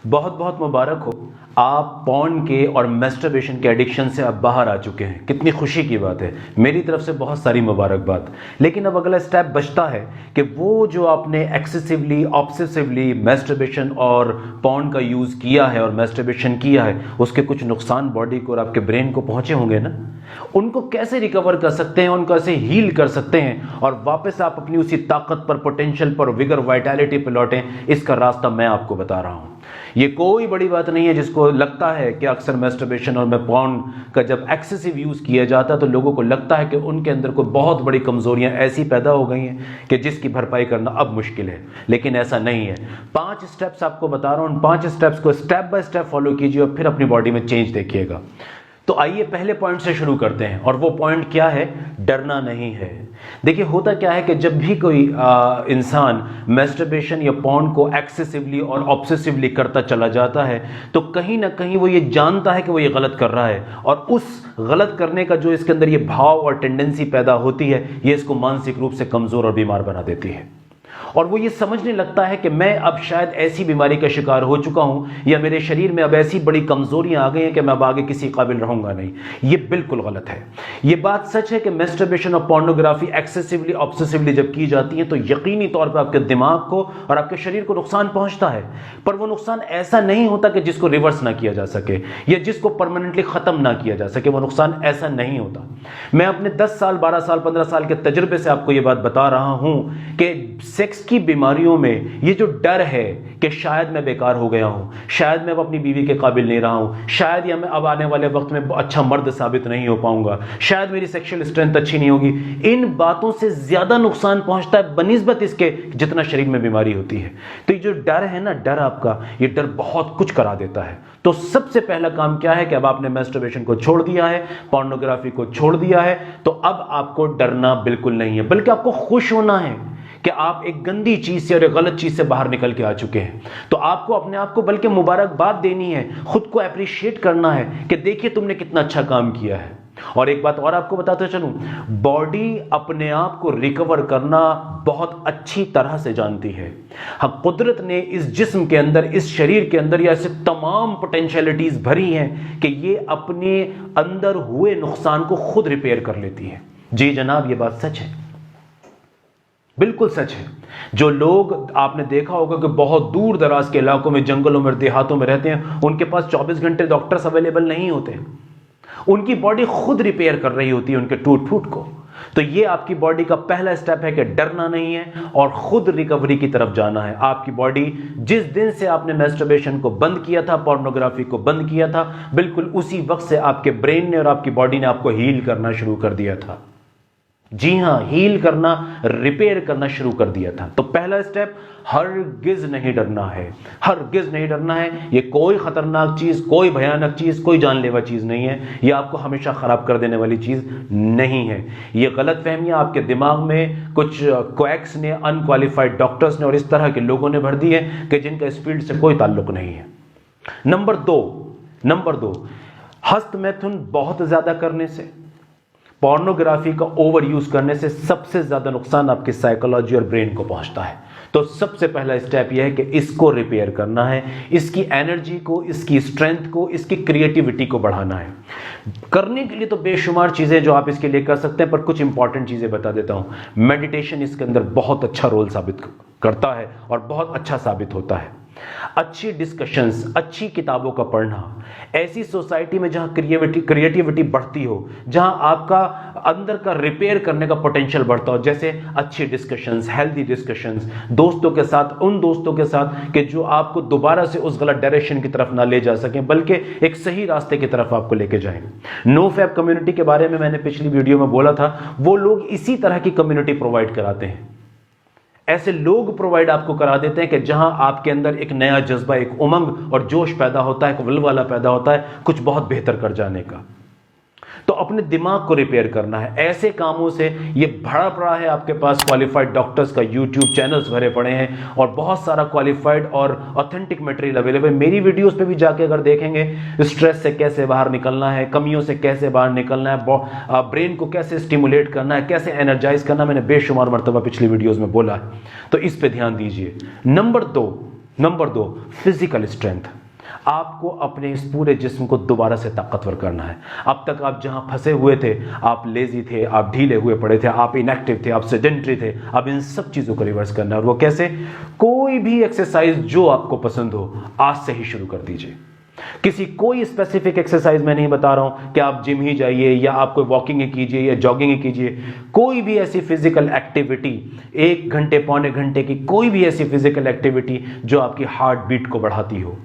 बहुत बहुत मुबारक हो, आप पॉर्न के और मैस्टरबेशन के एडिक्शन से अब बाहर आ चुके हैं। कितनी खुशी की बात है, मेरी तरफ से बहुत सारी मुबारकबाद। लेकिन अब अगला स्टेप बचता है कि वो जो आपने एक्सेसिवली ऑब्सेसिवली मैस्टरबेशन और पॉर्न का यूज़ किया है और मैस्टरबेशन किया है, उसके कुछ नुकसान बॉडी को और आपके ब्रेन को पहुंचे होंगे ना। उनको कैसे रिकवर कर सकते हैं, उनको कैसे हील कर सकते हैं और वापस आप अपनी उसी ताकत पर, पोटेंशियल पर, विगर, वाइटैलिटी पर लौटें, इसका रास्ता मैं आपको बता रहा हूं। ये कोई बड़ी बात नहीं है। जिसको लगता है कि अक्सर मैस्टरबेशन और पॉर्न का जब एक्सेसिव यूज़ किया जाता है तो लोगों को लगता है कि उनके अंदर कोई बहुत बड़ी कमज़ोरियां ऐसी पैदा हो गई हैं कि जिसकी भरपाई करना अब मुश्किल है, लेकिन ऐसा नहीं है। 5 स्टेप्स आपको बता रहा हूं, उन 5 स्टेप्स को स्टेप बाय स्टेप फॉलो कीजिए और फिर अपनी बॉडी में चेंज देखिएगा। तो आइए पहले पॉइंट से शुरू करते हैं, और वो पॉइंट क्या है? डरना नहीं है। देखिए, होता क्या है कि जब भी कोई इंसान मैस्टरबेशन या पॉर्न को एक्सेसिवली और ऑब्सेसिवली करता चला जाता है तो कहीं ना कहीं वो ये जानता है कि वो ये गलत कर रहा है, और उस गलत करने का जो इसके अंदर ये भाव और टेंडेंसी पैदा होती है, ये इसको मानसिक रूप से कमजोर और बीमार बना देती है। और वो ये समझने लगता है कि मैं अब शायद ऐसी बीमारी का शिकार हो चुका हूं, या मेरे शरीर में अब ऐसी बड़ी कमजोरियां आ गई हैं कि मैं अब आगे किसी काबिल रहूंगा नहीं। ये बिल्कुल गलत है। ये बात सच है कि मैस्टरबेशन और पोर्नोग्राफी एक्सेसिवली ऑब्सेसिवली जब की जाती है तो यकीनी तौर पर आपके दिमाग को और आपके शरीर को नुकसान पहुंचता है, पर वो नुकसान ऐसा नहीं होता कि जिसको रिवर्स ना किया जा सके या जिसको परमानेंटली खत्म ना किया जा सके। वो नुकसान ऐसा नहीं होता। मैं अपने 10 साल, 12 साल, 15 साल के तजुर्बे से आपको ये बात बता रहा हूं कि सेक्स की बीमारियों में ये जो डर है कि शायद मैं बेकार हो गया हूं, शायद मैं अब अपनी बीवी के काबिल नहीं रहा हूं, शायद या मैं अब आने वाले वक्त में अच्छा मर्द साबित नहीं हो पाऊंगा, शायद मेरी सेक्सुअल स्ट्रेंथ अच्छी नहीं होगी, इन बातों से ज्यादा नुकसान पहुंचता है बनिस्बत इसके जितना शरीर में बीमारी होती है। तो ये जो डर है ना, डर आपका, ये डर बहुत कुछ करा देता है। तो सबसे पहला काम क्या है कि अब आपने मैस्टरबेशन को छोड़ दिया है, पोर्नोग्राफी को छोड़ दिया है, तो अब आपको डरना बिल्कुल नहीं है, बल्कि आपको खुश होना है कि आप एक गंदी चीज से और एक गलत चीज से बाहर निकल के आ चुके हैं। तो आपको अपने आप को बल्कि मुबारकबाद देनी है, खुद को अप्रिशिएट करना है कि देखिए तुमने कितना अच्छा काम किया है। और एक बात और आपको बताते चलूं, बॉडी अपने आप को रिकवर करना बहुत अच्छी तरह से जानती है। हाँ, कुदरत ने इस जिस्म के अंदर, इस शरीर के अंदर, या ऐसे तमाम पोटेंशियलिटीज भरी हैं कि ये अपने अंदर हुए नुकसान को खुद रिपेयर कर लेती है। जी जनाब, ये बात सच है, बिल्कुल सच है। जो लोग आपने देखा होगा कि बहुत दूर दराज के इलाकों में, जंगलों में, देहातों में रहते हैं, उनके पास 24 घंटे डॉक्टर्स अवेलेबल नहीं होते। उनकी बॉडी खुद रिपेयर कर रही होती है उनके टूट फूट को। तो ये आपकी बॉडी का पहला स्टेप है कि डरना नहीं है और खुद रिकवरी की तरफ जाना है। आपकी बॉडी, जिस दिन से आपने मैस्टरबेशन को बंद किया था, पोर्नोग्राफी को बंद किया था, बिल्कुल उसी वक्त से आपके ब्रेन ने और आपकी बॉडी ने आपको हील करना शुरू कर दिया था। जी हां, हील करना, रिपेयर करना शुरू कर दिया था। तो पहला स्टेप, हरगिज नहीं डरना है, हरगिज नहीं डरना है। ये कोई खतरनाक चीज, कोई भयानक चीज, कोई जानलेवा चीज नहीं है। ये आपको हमेशा खराब कर देने वाली चीज नहीं है। ये गलतफहमियां आपके दिमाग में कुछ क्वैक्स ने, अनक्वालिफाइड डॉक्टर्स ने और इस तरह के लोगों ने भर दी है कि जिनका इस फील्ड से कोई ताल्लुक नहीं है। नंबर दो, हस्त मैथुन बहुत ज्यादा करने से, पोर्नोग्राफी का ओवर यूज करने से सबसे ज्यादा नुकसान आपकी साइकोलॉजी और ब्रेन को पहुंचता है। तो सबसे पहला स्टेप यह है कि इसको रिपेयर करना है, इसकी एनर्जी को, इसकी स्ट्रेंथ को, इसकी क्रिएटिविटी को बढ़ाना है। करने के लिए तो बेशुमार चीजें जो आप इसके लिए कर सकते हैं, पर कुछ इंपॉर्टेंट चीजें बता देता हूं। मेडिटेशन इसके अंदर बहुत अच्छा रोल साबित करता है और बहुत अच्छा साबित होता है। अच्छी डिस्कशंस, अच्छी किताबों का पढ़ना, ऐसी सोसाइटी में जहां क्रिएटिविटी बढ़ती हो, जहां आपका अंदर का रिपेयर करने का पोटेंशियल बढ़ता हो, जैसे अच्छी डिस्कशंस, हेल्दी डिस्कशंस, दोस्तों के साथ, उन दोस्तों के साथ कि जो आपको दोबारा से उस गलत डायरेक्शन की तरफ ना ले जा सकें, बल्कि एक सही रास्ते की तरफ आपको लेके जाएं। नो फैब कम्युनिटी के बारे में मैंने पिछली वीडियो में बोला था, वो लोग इसी तरह की कम्युनिटी प्रोवाइड कराते हैं। ऐसे लोग प्रोवाइड आपको करा देते हैं कि जहां आपके अंदर एक नया जज्बा, एक उमंग और जोश पैदा होता है, एक वलवला पैदा होता है कुछ बहुत बेहतर कर जाने का। तो अपने दिमाग को रिपेयर करना है। ऐसे कामों से ये भरा पड़ा है आपके पास, क्वालिफाइड डॉक्टर्स का यूट्यूब चैनल्स भरे पड़े हैं और बहुत सारा क्वालिफाइड और ऑथेंटिक मटेरियल अवेलेबल। मेरी वीडियोस पे भी जाके अगर देखेंगे, स्ट्रेस से कैसे बाहर निकलना है, कमियों से कैसे बाहर निकलना है, ब्रेन को कैसे स्टिमुलेट करना है, कैसे एनर्जाइज करना, मैंने बेशुमार मरतबा पिछली वीडियोस में बोला है। तो इस पे ध्यान दीजिए। Number number 2, physical strength. आपको अपने इस पूरे जिस्म को दोबारा से ताकतवर करना है। अब तक आप जहां फंसे हुए थे, आप लेजी थे, आप ढीले हुए पड़े थे, आप इनएक्टिव थे, आप सेडेंटरी थे, अब इन सब चीज़ों को रिवर्स करना है। और वो कैसे? कोई भी एक्सरसाइज जो आपको पसंद हो आज से ही शुरू कर दीजिए। कोई स्पेसिफिक एक्सरसाइज मैं नहीं बता रहा हूं कि आप जिम ही जाइए या आप कोई वॉकिंग ही कीजिए या जॉगिंग ही कीजिए। कोई भी ऐसी फिजिकल एक्टिविटी, 1 घंटे पौने घंटे की कोई भी ऐसी फिजिकल एक्टिविटी जो आपकी हार्ट बीट को बढ़ाती हो,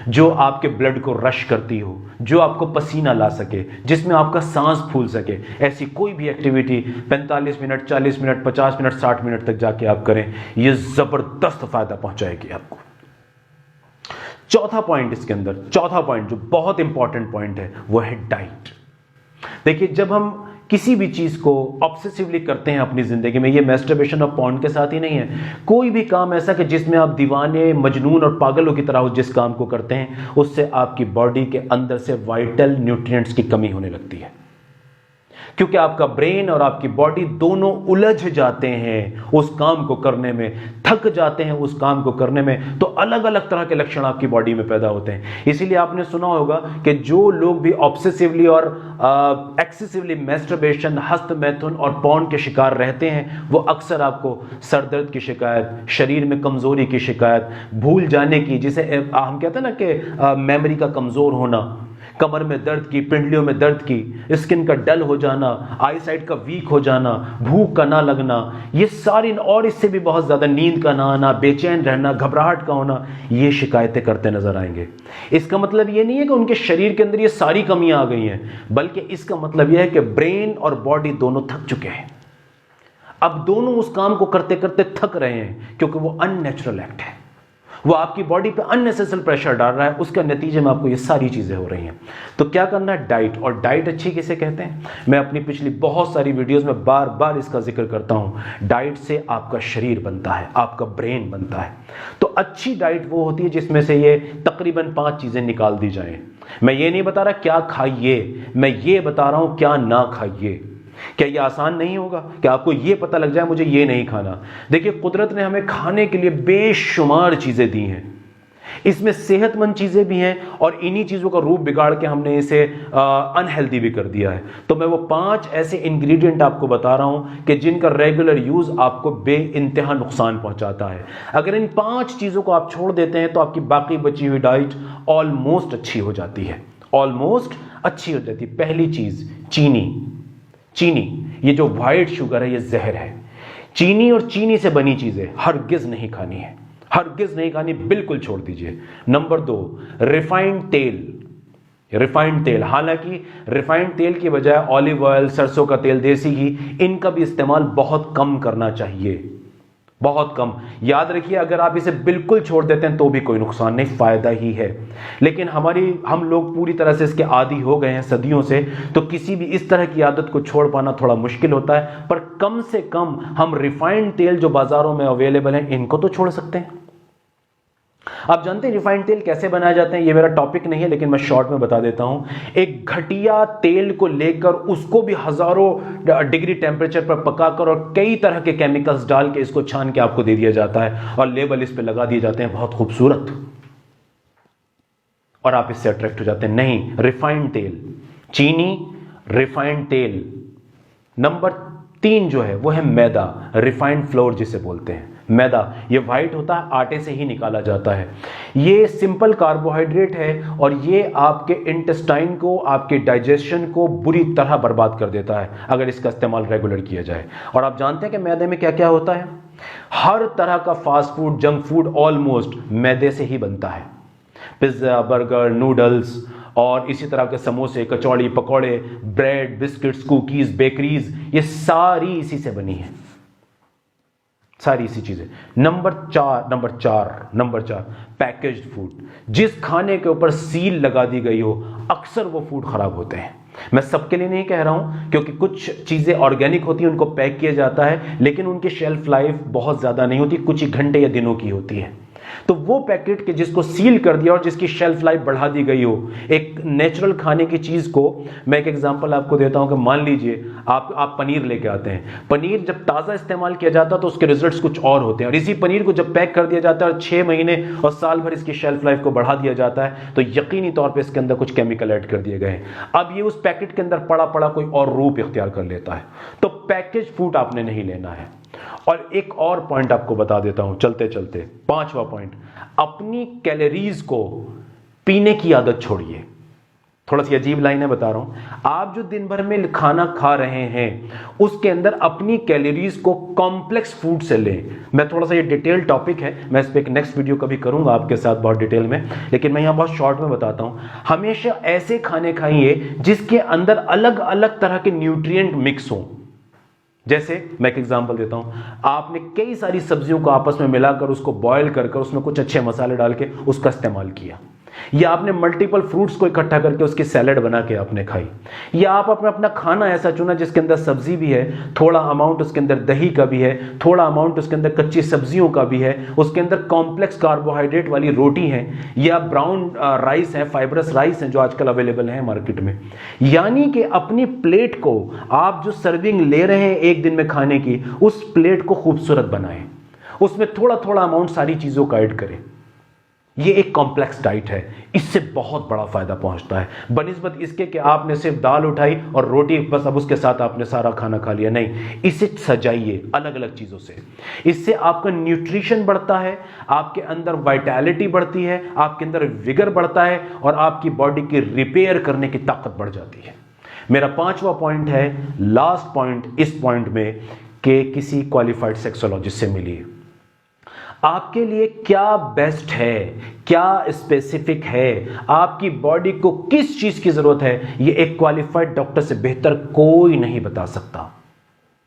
जो आपके ब्लड को रश करती हो, जो आपको पसीना ला सके, जिसमें आपका सांस फूल सके, ऐसी कोई भी activity 45 minute, 40 minute, 50 minute, 60 minute तक जाके आप करें, यह जबरदस्त फायदा पहुंचाएगी आपको। चौथा पॉइंट इसके अंदर, चौथा पॉइंट जो बहुत इंपॉर्टेंट पॉइंट है वो है डाइट। देखिए, जब हम किसी भी चीज को ऑब्सेसिवली करते हैं अपनी जिंदगी में, ये मैस्टरबेशन और पॉर्न के साथ ही नहीं है, कोई भी काम ऐसा कि जिसमें आप दीवाने, मजनून और पागलों की तरह जिस काम को करते हैं, उससे आपकी बॉडी के अंदर से वाइटल न्यूट्रिएंट्स की कमी होने लगती है, क्योंकि आपका ब्रेन और आपकी बॉडी दोनों उलझ जाते हैं उस काम को करने में, थक जाते हैं उस काम को करने में, तो अलग अलग तरह के लक्षण आपकी बॉडी में पैदा होते हैं। इसीलिए आपने सुना होगा कि जो लोग भी ऑब्सेसिवली और एक्सेसिवली मैस्टरबेशन, हस्त मैथुन और पॉर्न के शिकार रहते हैं, वो अक्सर आपको सर दर्द की शिकायत, शरीर में कमजोरी की शिकायत, भूल जाने की, जिसे हम कहते हैं ना कि मेमोरी का कमजोर होना, कमर में दर्द की, पिंडलियों में दर्द की, स्किन का डल हो जाना, आई साइट का वीक हो जाना, भूख का ना लगना, ये सारी, और इससे भी बहुत ज्यादा नींद का ना आना, बेचैन रहना, घबराहट का होना, ये शिकायतें करते नजर आएंगे। इसका मतलब ये नहीं है कि उनके शरीर के अंदर ये सारी कमियां आ गई हैं, बल्कि इसका मतलब यह है कि ब्रेन और बॉडी दोनों थक चुके हैं। अब दोनों उस काम को करते करते थक रहे हैं, क्योंकि वो अननेचुरल एक्ट है, वो आपकी बॉडी पे अननेसेसरी प्रेशर डाल रहा है, उसके नतीजे में आपको ये सारी चीजें हो रही हैं। तो क्या करना है? डाइट। और डाइट अच्छी किसे कहते हैं? मैं अपनी पिछली बहुत सारी वीडियोस में बार बार इसका जिक्र करता हूं। डाइट से आपका शरीर बनता है, आपका ब्रेन बनता है। तो अच्छी डाइट वो होती है जिसमें से ये तकरीबन 5 चीजें निकाल दी जाएं। मैं ये नहीं बता रहा क्या खाइए, मैं ये बता रहा हूं क्या ना खाइए। क्या यह आसान नहीं होगा कि आपको यह पता लग जाए मुझे यह नहीं खाना? देखिए, कुदरत ने हमें खाने के लिए बेशुमार चीजें दी हैं, इसमें सेहतमंद चीजें भी हैं, और इन्हीं चीजों का रूप बिगाड़ के हमने इसे अनहेल्दी भी कर दिया है। तो मैं वो 5 ऐसे इंग्रेडिएंट आपको बता रहा हूं कि जिनका रेगुलर यूज आपको बेइंतहा नुकसान पहुंचाता है। अगर इन 5 चीजों को आप छोड़ देते हैं तो आपकी बाकी बची हुई डाइट ऑलमोस्ट अच्छी हो जाती है, ऑलमोस्ट अच्छी हो जाती है। पहली चीज, चीनी, ये जो व्हाइट शुगर है, ये जहर है। चीनी और चीनी से बनी चीजें हरगिज नहीं खानी है, हरगिज नहीं खानी, बिल्कुल छोड़ दीजिए। नंबर 2, रिफाइंड तेल। हालांकि रिफाइंड तेल की बजाय ऑलिव ऑयल, सरसों का तेल, देसी घी, इनका भी इस्तेमाल बहुत कम करना चाहिए, बहुत कम। याद रखिए, अगर आप इसे बिल्कुल छोड़ देते हैं तो भी कोई नुकसान नहीं, फायदा ही है। लेकिन हम लोग पूरी तरह से इसके आदी हो गए हैं सदियों से, तो किसी भी इस तरह की आदत को छोड़ पाना थोड़ा मुश्किल होता है। पर कम से कम हम रिफाइंड तेल जो बाजारों में अवेलेबल हैं, इनको तो छोड़ सकते हैं। आप जानते हैं रिफाइंड तेल कैसे बनाए जाते हैं? ये मेरा टॉपिक नहीं है, लेकिन मैं शॉर्ट में बता देता हूं। एक घटिया तेल को लेकर उसको भी हजारों डिग्री टेम्परेचर पर पकाकर और कई तरह के केमिकल्स डाल के इसको छान के आपको दे दिया जाता है, और लेबल इस पे लगा दिए जाते हैं बहुत खूबसूरत, और आप इससे अट्रैक्ट हो जाते हैं। नहीं, रिफाइंड तेल, चीनी, रिफाइंड तेल। नंबर 3 जो है वो है मैदा, रिफाइंड फ्लोर जिसे बोलते हैं। मैदा ये व्हाइट होता है, आटे से ही निकाला जाता है। ये सिंपल कार्बोहाइड्रेट है, और ये आपके इंटेस्टाइन को, आपके डाइजेशन को बुरी तरह बर्बाद कर देता है अगर इसका इस्तेमाल रेगुलर किया जाए। और आप जानते हैं कि मैदे में क्या क्या होता है? हर तरह का fast food, junk food almost मैदे से ही बनता है। पिज्जा, बर्गर, नूडल्स, और इसी तरह के समोसे, कचौड़ी, पकौड़े, ब्रेड, बिस्किट्स, कुकीज, बेकरीज, ये सारी इसी से बनी है, सारी इसी चीजें। नंबर चार, पैकेज्ड फूड। जिस खाने के ऊपर सील लगा दी गई हो, अक्सर वो फूड खराब होते हैं। मैं सबके लिए नहीं कह रहा हूं, क्योंकि कुछ चीजें ऑर्गेनिक होती हैं, उनको पैक किया जाता है, लेकिन उनकी शेल्फ लाइफ बहुत ज्यादा नहीं होती, कुछ ही घंटे या दिनों की होती है। तो वो पैकेट के जिसको सील कर दिया और जिसकी शेल्फ लाइफ बढ़ा दी गई हो, एक नेचुरल खाने की चीज को, मैं एक एग्जांपल आपको देता हूं कि मान लीजिए आप पनीर लेके आते हैं। पनीर जब ताजा इस्तेमाल किया जाता है तो उसके रिजल्ट्स कुछ और होते हैं, और इसी पनीर को जब पैक कर दिया जाता है और 6 महीने और साल भर इसकी शेल्फ लाइफ को बढ़ा दिया जाता है तो यकीनी तौर पर इसके अंदर कुछ केमिकल ऐड कर दिए गए हैं। अब ये उस पैकेट के अंदर पड़ा पड़ा कोई और रूप इख्तियार कर लेता है। तो पैकेज फूड आपने नहीं लेना है। और एक और पॉइंट आपको बता देता हूं चलते चलते, 5वां पॉइंट, अपनी कैलोरीज को पीने की आदत छोड़िए। थोड़ा सी अजीब लाइन है, बता रहा हूं। आप जो दिन भर में खाना खा रहे हैं उसके अंदर अपनी कैलोरीज को कॉम्प्लेक्स फूड से लें। मैं थोड़ा सा, ये डिटेल टॉपिक है, मैं इस पर एक नेक्स्ट वीडियो कभी करूंगा आपके साथ बहुत डिटेल में, लेकिन मैं यहां बहुत शॉर्ट में बताता हूं। हमेशा ऐसे खाने खाइए जिसके अंदर अलग अलग तरह के न्यूट्रिएंट मिक्स हों। जैसे मैं एक एग्जांपल देता हूं, आपने कई सारी सब्जियों को आपस में मिलाकर उसको बॉयल कर उसमें कुछ अच्छे मसाले डाल के उसका इस्तेमाल किया, या आपने मल्टीपल फ्रूट्स को इकट्ठा करके उसकी सैलेड बना के आपने खाई, या आप अपना खाना ऐसा चुना जिसके अंदर सब्जी भी है, थोड़ा अमाउंट उसके अंदर दही का भी है, थोड़ा अमाउंट उसके अंदर कच्ची सब्जियों का भी है, उसके अंदर कॉम्प्लेक्स कार्बोहाइड्रेट वाली रोटी है, या ब्राउन राइस है, फाइबरस राइस है जो आजकल अवेलेबल है मार्केट में। यानी कि अपनी प्लेट को, आप जो सर्विंग ले रहे हैं एक दिन में खाने की, उस प्लेट को खूबसूरत बनाएं, उसमें थोड़ा थोड़ा अमाउंट सारी चीजों का ऐड करें। ये एक कॉम्प्लेक्स डाइट है, इससे बहुत बड़ा फायदा पहुंचता है बनिस्बत इसके कि आपने सिर्फ दाल उठाई और रोटी, बस अब उसके साथ आपने सारा खाना खा लिया। नहीं, इसे सजाइए अलग अलग चीजों से। इससे आपका न्यूट्रिशन बढ़ता है, आपके अंदर वाइटैलिटी बढ़ती है, आपके अंदर विगर बढ़ता है, और आपकी बॉडी की रिपेयर करने की ताकत बढ़ जाती है। मेरा 5वां पॉइंट है, लास्ट पॉइंट इस पॉइंट में, कि किसी क्वालिफाइड सेक्सोलॉजिस्ट से मिलिए। आपके लिए क्या बेस्ट है, क्या स्पेसिफिक है, आपकी बॉडी को किस चीज की जरूरत है, ये एक क्वालिफाइड डॉक्टर से बेहतर कोई नहीं बता सकता।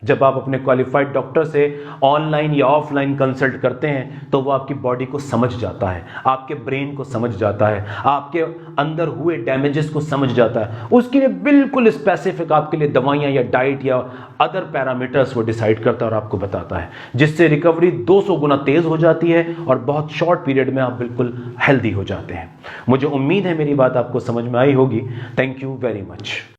जब आप अपने क्वालिफाइड डॉक्टर से ऑनलाइन या ऑफलाइन कंसल्ट करते हैं तो वो आपकी बॉडी को समझ जाता है, आपके ब्रेन को समझ जाता है, आपके अंदर हुए डैमेजेस को समझ जाता है, उसके लिए बिल्कुल स्पेसिफिक आपके लिए दवाइयां या डाइट या अदर पैरामीटर्स वो डिसाइड करता है और आपको बताता है, जिससे रिकवरी 200 गुना तेज हो जाती है और बहुत शॉर्ट पीरियड में आप बिल्कुल हेल्दी हो जाते हैं। मुझे उम्मीद है मेरी बात आपको समझ में आई होगी। Thank you very much.